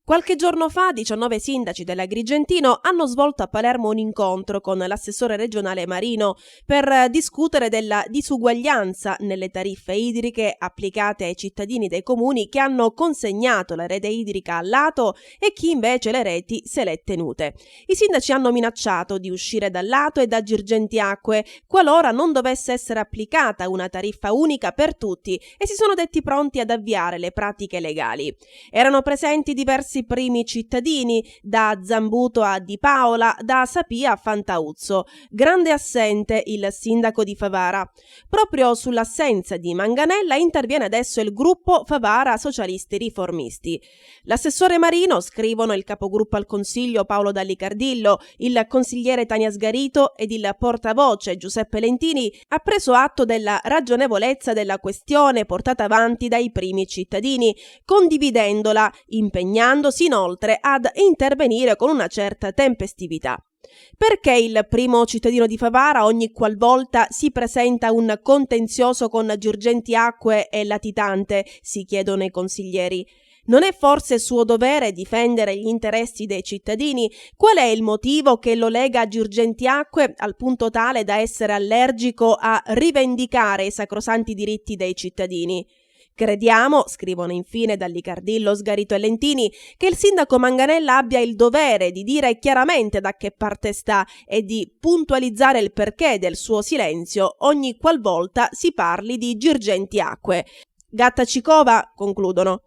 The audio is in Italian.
Qualche giorno fa 19 sindaci dell'Agrigentino hanno svolto a Palermo un incontro con l'assessore regionale Marino per discutere della disuguaglianza nelle tariffe idriche applicate ai cittadini dei comuni che hanno consegnato la rete idrica al lato e chi invece le reti se le è tenute. I sindaci hanno minacciato di uscire dal lato e da Girgenti Acque qualora non dovesse essere applicata una tariffa unica per tutti e si sono detti pronti ad avviare le pratiche legali. Erano presenti diversi primi cittadini, da Zambuto a Di Paola, da Sapia a Fantauzzo. Grande assente il sindaco di Favara. Proprio sull'assenza di Manganella interviene adesso il gruppo Favara Socialisti Riformisti. L'assessore Marino, scrivono il capogruppo al Consiglio Paolo Dalli Cardillo, il consigliere Tania Sgarito ed il portavoce Giuseppe Lentini, ha preso atto della ragionevolezza della questione portata avanti dai primi cittadini, condividendola, impegnandosi inoltre ad intervenire con una certa tempestività. Perché il primo cittadino di Favara ogni qualvolta si presenta un contenzioso con Girgenti Acque e latitante, si chiedono i consiglieri. Non è forse suo dovere difendere gli interessi dei cittadini? Qual è il motivo che lo lega a Girgenti Acque al punto tale da essere allergico a rivendicare i sacrosanti diritti dei cittadini? Crediamo, scrivono infine Dalli Cardillo, Sgarito e Lentini, che il sindaco Manganella abbia il dovere di dire chiaramente da che parte sta e di puntualizzare il perché del suo silenzio ogni qualvolta si parli di Girgenti Acque. Gatta Cicova, concludono.